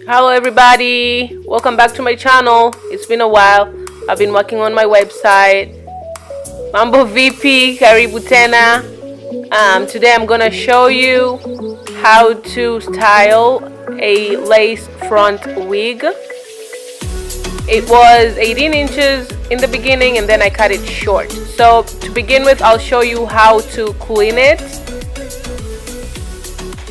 Hello everybody, welcome back to my channel. It's been a while. I've been working on my website. Mambo VP, karibu tena. Today I'm gonna show you how to style a lace front wig. It was 18 inches in the beginning and then I cut it short. So to begin with, I'll show you how to clean it.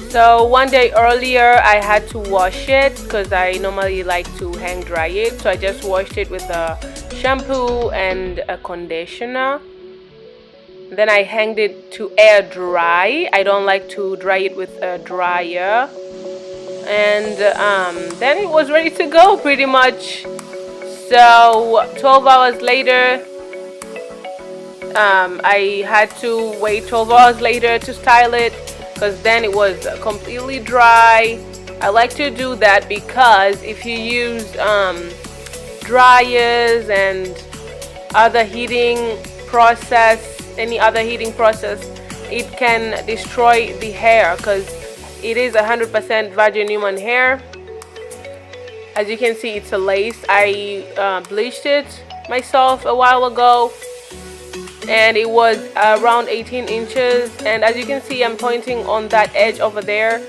So one day earlier I had to wash it because I normally like to hang dry it. So I just washed it with a shampoo and a conditioner. Then I hanged it to air dry. I don't like to dry it with a dryer. And then it was ready to go pretty much. So 12 hours later, I had to wait 12 hours later to style it because then it was completely dry. I like to do that because if you use dryers and other heating process, any other heating process, it can destroy the hair because it is 100% virgin human hair. As you can see, it's a lace. I bleached it myself a while ago and it was around 18 inches, and as you can see I'm pointing on that edge over there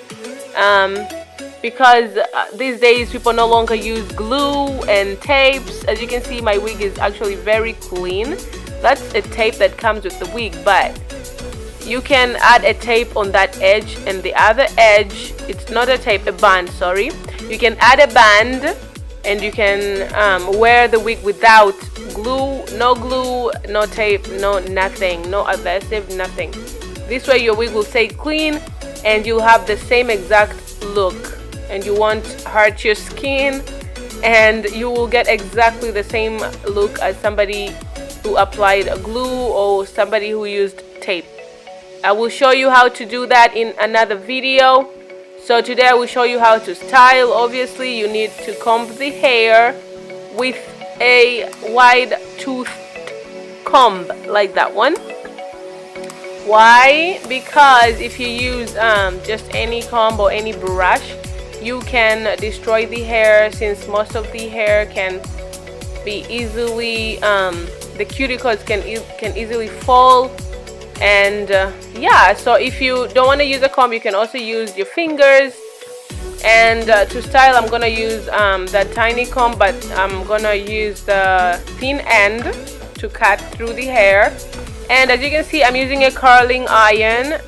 because these days people no longer use glue and tapes. As you can see, my wig is actually very clean. That's a tape that comes with the wig, but you can add a tape on that edge, and the other edge, it's not a tape, a band, sorry. You can add a band and you can wear the wig without glue, no tape, no nothing, no adhesive, nothing. This way your wig will stay clean and you'll have the same exact look and you won't hurt your skin and you will get exactly the same look as somebody who applied glue or somebody who used tape. I will show you how to do that in another video. So today I will show you how to style. Obviously you need to comb the hair with a wide toothed comb like that one. Why? Because if you use just any comb or any brush, you can destroy the hair, since most of the hair can be easily the cuticles can easily fall. And yeah, so if you don't want to use a comb, you can also use your fingers. And to style, I'm gonna use that tiny comb, but I'm gonna use the thin end to cut through the hair. And as you can see, I'm using a curling iron,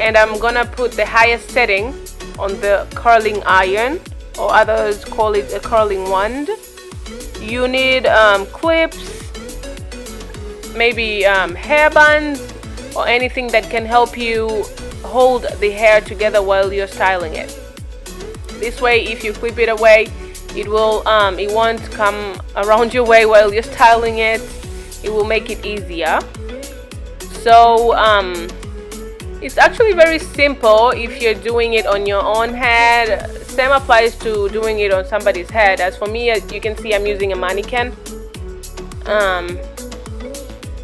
and I'm gonna put the highest setting on the curling iron, or others call it a curling wand. You need clips, maybe hair bands, or anything that can help you hold the hair together while you're styling it. This way, if you clip it away, it won't come around your way while you're styling it. It will make it easier. So it's actually very simple if you're doing it on your own head. Same applies to doing it on somebody's head. As for me, as you can see, I'm using a mannequin.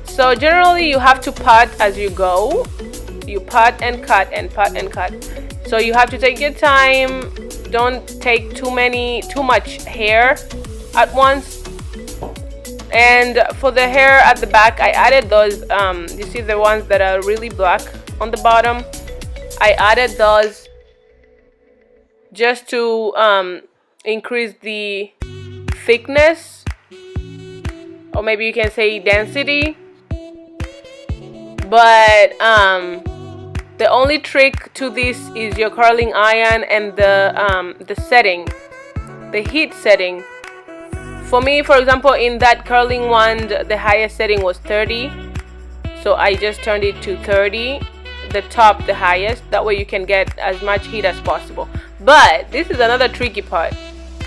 So generally you have to part as you go. You part and cut and part and cut. So you have to take your time. Don't take too much hair at once. And for the hair at the back, I added those, you see the ones that are really black on the bottom. I added those just to increase the thickness, or maybe you can say density. But the only trick to this is your curling iron and the setting, the heat setting. For me, for example, in that curling wand, the highest setting was 30. So I just turned it to 30, the top, the highest. That way you can get as much heat as possible. But this is another tricky part.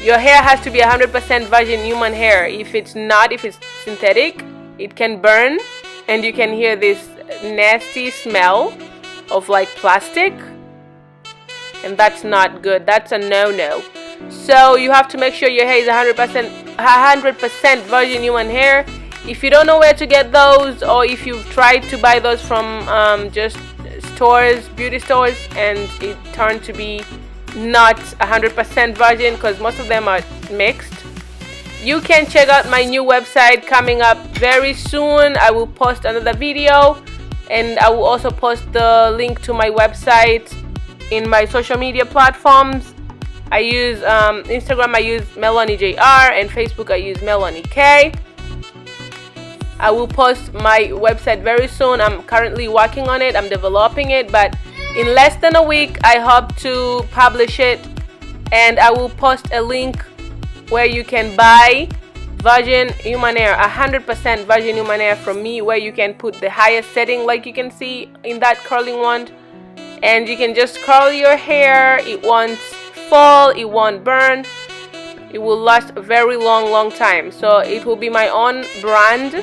Your hair has to be 100% virgin human hair. If it's not, if it's synthetic, it can burn and you can hear this nasty smell of like plastic, and that's not good. That's a no-no. So you have to make sure your hair is 100% virgin human hair. If you don't know where to get those, or if you've tried to buy those from just stores, beauty stores, and it turned to be not 100% virgin because most of them are mixed. You can check out my new website coming up very soon. I will post another video, and I will also post the link to my website in my social media platforms. I use Instagram, I use Melanie JR, and Facebook, I use Melanie K. I will post my website very soon. I'm currently working on it, I'm developing it, but in less than a week I hope to publish it, and I will post a link where you can buy virgin human hair, 100% virgin human hair from me, where you can put the highest setting like you can see in that curling wand, and you can just curl your hair. It won't fall, it won't burn, it will last a very long time. So it will be my own brand.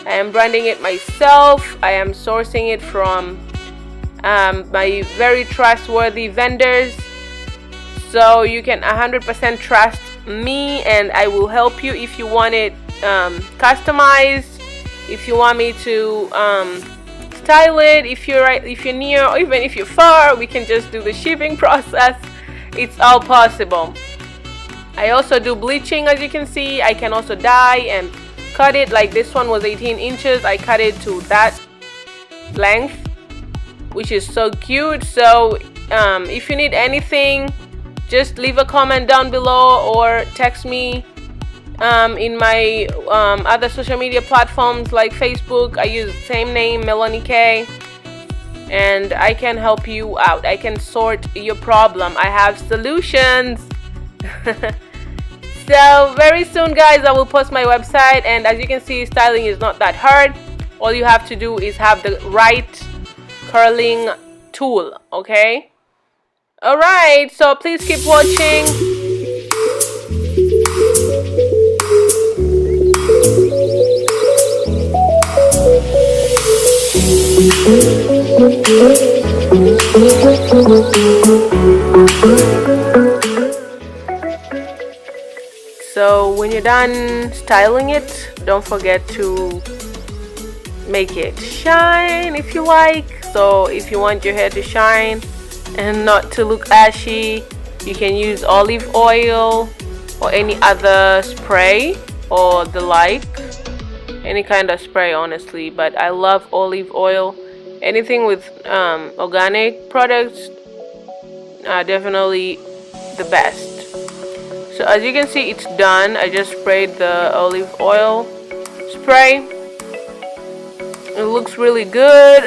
I am branding it myself. I am sourcing it from my very trustworthy vendors, so you can 100% trust me, and I will help you if you want it customized, if you want me to style it, if you're near, or even if you're far, we can just do the shipping process. It's all possible. I also do bleaching, as you can see. I can also dye and cut it. Like this one was 18 inches. I cut it to that length, which is so cute. So if you need anything, just leave a comment down below or text me in my other social media platforms like Facebook. I use the same name, Melanie K, and I can help you out. I can sort your problem. I have solutions. So very soon, guys, I will post my website, and as you can see, styling is not that hard. All you have to do is have the right curling tool, okay? Alright, so please keep watching. So when you're done styling it, don't forget to make it shine if you like. So if you want your hair to shine and not to look ashy, you can use olive oil or any other spray or the like, any kind of spray honestly, but I love olive oil. Anything with organic products are definitely the best. So as you can see, it's done. I just sprayed the olive oil spray. It looks really good.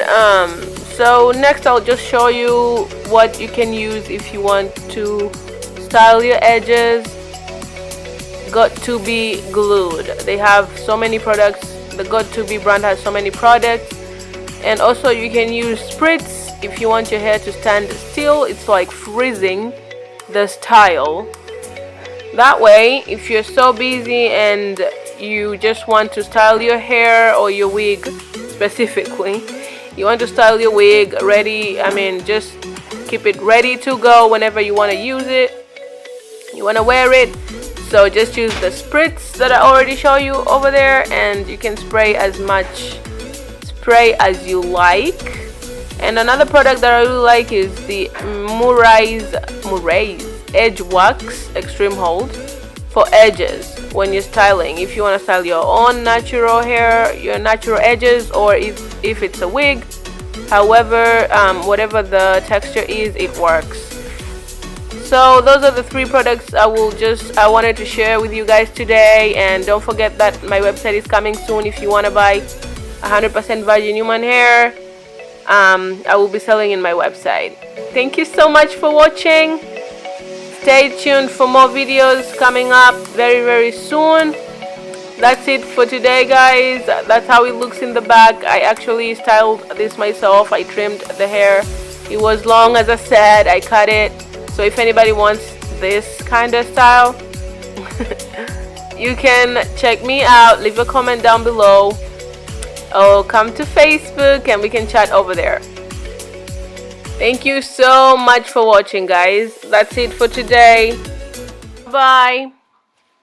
So next I'll just show you what you can use if you want to style your edges. Got to be glued. They have so many products. The Got to Be brand has so many products. And also you can use spritz if you want your hair to stand still. It's like freezing the style. That way, if you're so busy and you just want to style your hair or your wig specifically, you want to style your wig ready, just keep it ready to go whenever you want to use it, you want to wear it. So just use the spritz that I already show you over there, and you can spray as much spray as you like. And another product that I really like is the Murray's Edge Wax Extreme Hold for edges when you're styling. If you want to style your own natural hair, your natural edges, or if it's a wig, however, whatever the texture is, it works. So those are the three products I wanted to share with you guys today. And don't forget that my website is coming soon. If you want to buy 100% virgin human hair, I will be selling in my website. Thank you so much for watching. Stay tuned for more videos coming up very soon. That's it for today, guys. That's how it looks in the back. I actually styled this myself. I trimmed the hair. It was long, as I said. I cut it. So if anybody wants this kind of style, you can check me out. Leave a comment down below, or come to Facebook and we can chat over there. Thank you so much for watching, guys. That's it for today. Bye.